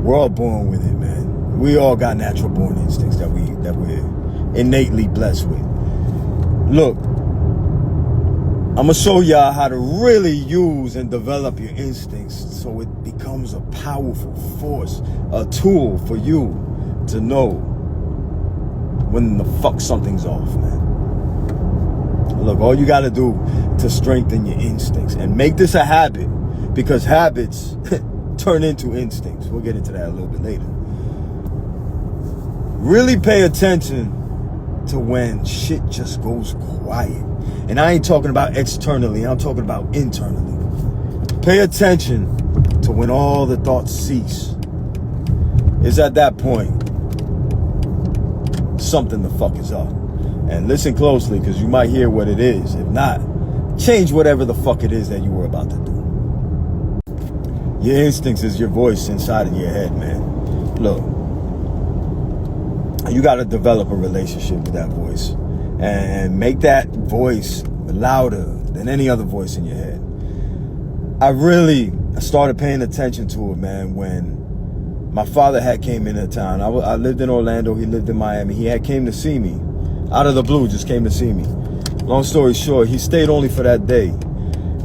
We're all born with it, man. We all got natural born instincts that we're innately blessed with. Look, I'm gonna show y'all how to really use and develop your instincts so it becomes a powerful force, a tool for you to know when the fuck something's off, man. Look, all you gotta do to strengthen your instincts and make this a habit, because habits turn into instincts. We'll get into that a little bit later. Really pay attention to when shit just goes quiet. And I ain't talking about externally, I'm talking about internally. Pay attention to when all the thoughts cease. It's at that point something the fuck is up. And listen closely, because you might hear what it is. If not, change whatever the fuck it is that you were about to do. Your instincts is your voice inside of your head, man. Look, you got to develop a relationship with that voice and make that voice louder than any other voice in your head. I started paying attention to it, man, when my father had came into town. I lived in Orlando, he lived in Miami. He had came to see me. Out of the blue, just came to see me. Long story short, he stayed only for that day.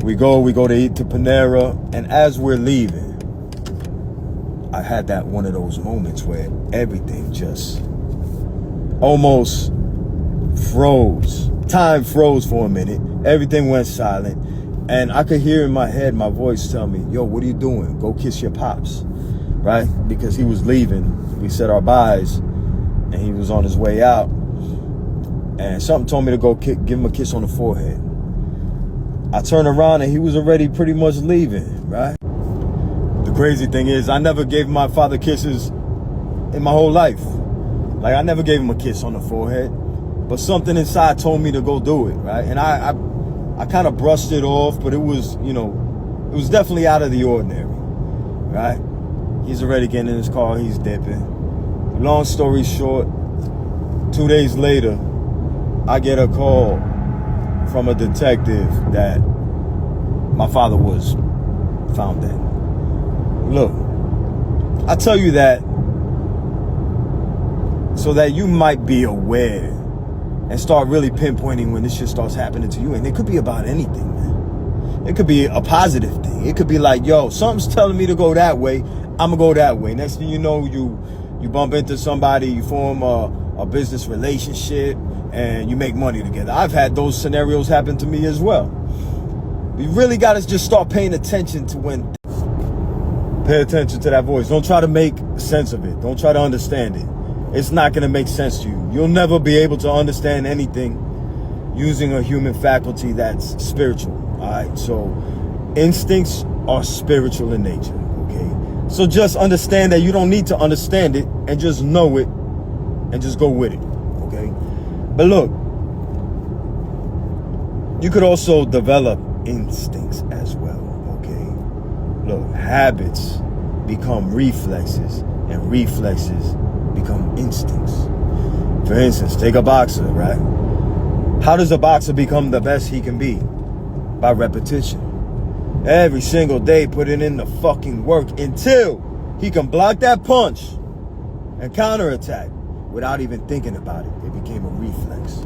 We go to eat to Panera, and as we're leaving, I had that one of those moments where everything just almost froze. Time froze for a minute. Everything went silent. And I could hear in my head, my voice tell me, yo, what are you doing? Go kiss your pops, right? Because he was leaving. We said our byes, and he was on his way out. And something told me to go give him a kiss on the forehead. I turned around and he was already pretty much leaving, right? The crazy thing is, I never gave my father kisses in my whole life. Like, I never gave him a kiss on the forehead. But something inside told me to go do it, right? And I kind of brushed it off, but it was, it was definitely out of the ordinary, right? He's already getting in his car, he's dipping. Long story short, 2 days later, I get a call from a detective that my father was found dead. Look, I tell you that so that you might be aware and start really pinpointing when this shit starts happening to you. And it could be about anything, man. It could be a positive thing. It could be like, yo, something's telling me to go that way, I'm gonna go that way. Next thing you know, you bump into somebody, you form a business relationship, and you make money together. I've had those scenarios happen to me as well. You really got to just start paying attention to when. Pay attention to that voice. Don't try to make sense of it. Don't try to understand it. It's not going to make sense to you. You'll never be able to understand anything using a human faculty that's spiritual. All right. So instincts are spiritual in nature. Okay. So just understand that you don't need to understand it, and just know it and just go with it. Okay. But look, you could also develop instincts as well, okay? Look, habits become reflexes, and reflexes become instincts. For instance, take a boxer, right? How does a boxer become the best he can be? By repetition. Every single day, putting in the fucking work until he can block that punch and counterattack without even thinking about it. It became a reflex.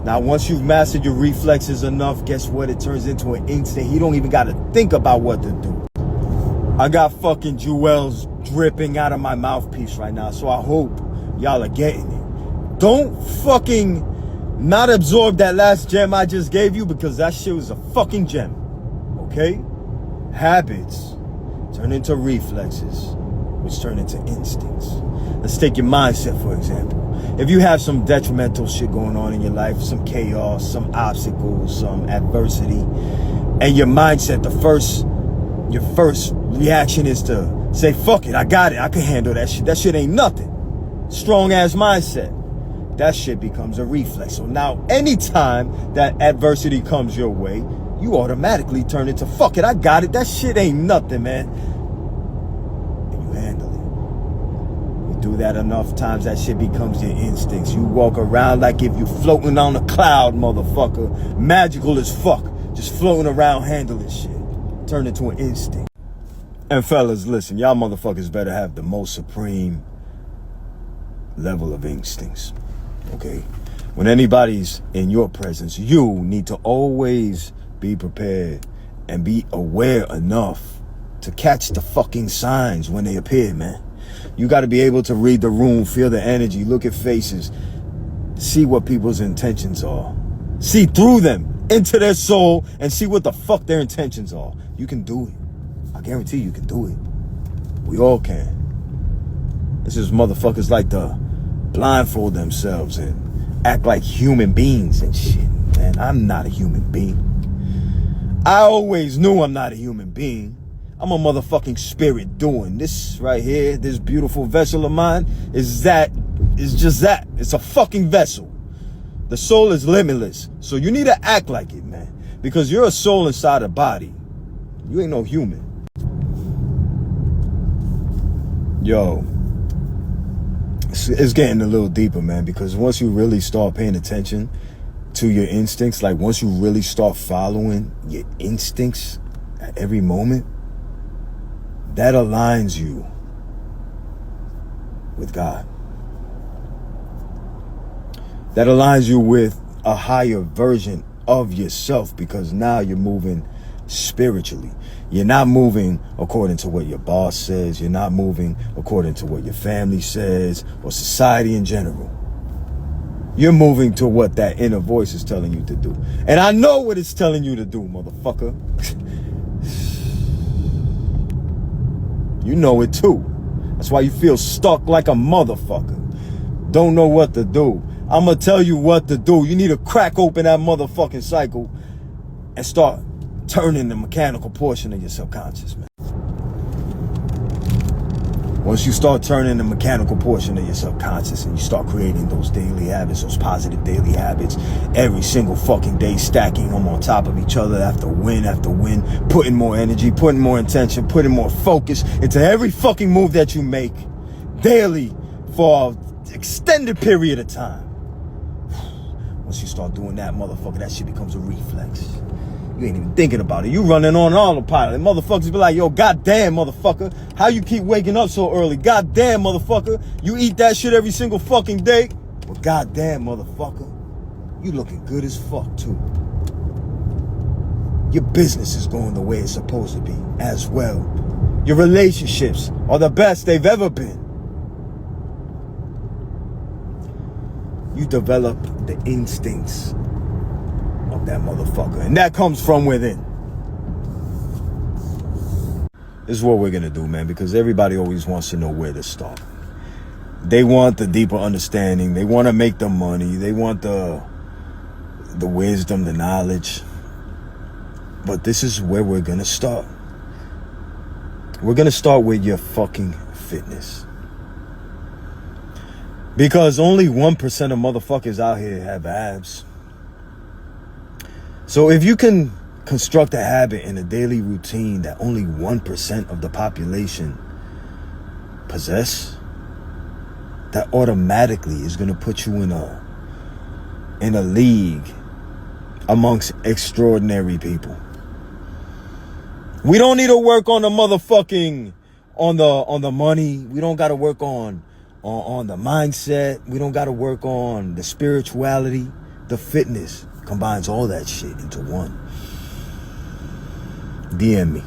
Now, once you've mastered your reflexes enough, guess what? It turns into an instinct. You don't even got to think about what to do. I got fucking jewels dripping out of my mouthpiece right now, so I hope y'all are getting it. Don't fucking not absorb that last gem I just gave you, because that shit was a fucking gem. Okay? Habits turn into reflexes, which turn into instincts. Let's take your mindset, for example. If you have some detrimental shit going on in your life, some chaos, some obstacles, some adversity, and your mindset, your first reaction is to say, fuck it, I got it, I can handle that shit. That shit ain't nothing. Strong ass mindset. That shit becomes a reflex. So now anytime that adversity comes your way, you automatically turn into, fuck it, I got it. That shit ain't nothing, man. And you handle it. You do that enough times, that shit becomes your instincts. You walk around like if you floating on a cloud, motherfucker. Magical as fuck. Just floating around handling shit. Turn into an instinct. And fellas, listen, y'all motherfuckers better have the most supreme level of instincts, okay? When anybody's in your presence, you need to always be prepared and be aware enough to catch the fucking signs when they appear, man. You got to be able to read the room, feel the energy, look at faces, see what people's intentions are. See through them, into their soul, and see what the fuck their intentions are. You can do it. I guarantee you can do it. We all can. This is motherfuckers like to blindfold themselves and act like human beings and shit. Man, I'm not a human being. I always knew I'm not a human being. I'm a motherfucking spirit doing this right here. This beautiful vessel of mine is just that. It's a fucking vessel. The soul is limitless. So you need to act like it, man. Because you're a soul inside a body. You ain't no human. Yo, it's getting a little deeper, man, because once you really start paying attention to your instincts, like once you really start following your instincts at every moment, that aligns you with God. That aligns you with a higher version of yourself, because now you're moving spiritually. You're not moving according to what your boss says. You're not moving according to what your family says or society in general. You're moving to what that inner voice is telling you to do. And I know what it's telling you to do, motherfucker. You know it too. That's why you feel stuck like a motherfucker. Don't know what to do. I'm going to tell you what to do. You need to crack open that motherfucking cycle and start turning the mechanical portion of your subconscious, man. Once you start turning the mechanical portion of your subconscious and you start creating those daily habits, those positive daily habits, every single fucking day, stacking them on top of each other after win, putting more energy, putting more intention, putting more focus into every fucking move that you make daily for an extended period of time. Once you start doing that, motherfucker, that shit becomes a reflex. You ain't even thinking about it. You running on autopilot. Motherfuckers be like, yo, goddamn, motherfucker. How you keep waking up so early? Goddamn, motherfucker. You eat that shit every single fucking day? Well, goddamn, motherfucker. You looking good as fuck, too. Your business is going the way it's supposed to be as well. Your relationships are the best they've ever been. You develop the instincts of that motherfucker, and that comes from within. This is what we're gonna do, man, because everybody always wants to know where to start. They want the deeper understanding. They want to make the money. They want the wisdom, the knowledge. But this is where we're gonna start. We're gonna start with your fucking fitness. Because only 1% of motherfuckers out here have abs. So if you can construct a habit and a daily routine that only 1% of the population possess, that automatically is going to put you in a league amongst extraordinary people. We don't need to work on the motherfucking on the money. We don't got to work on the mindset. We don't got to work on the spirituality. The fitness combines all that shit into one. DM me.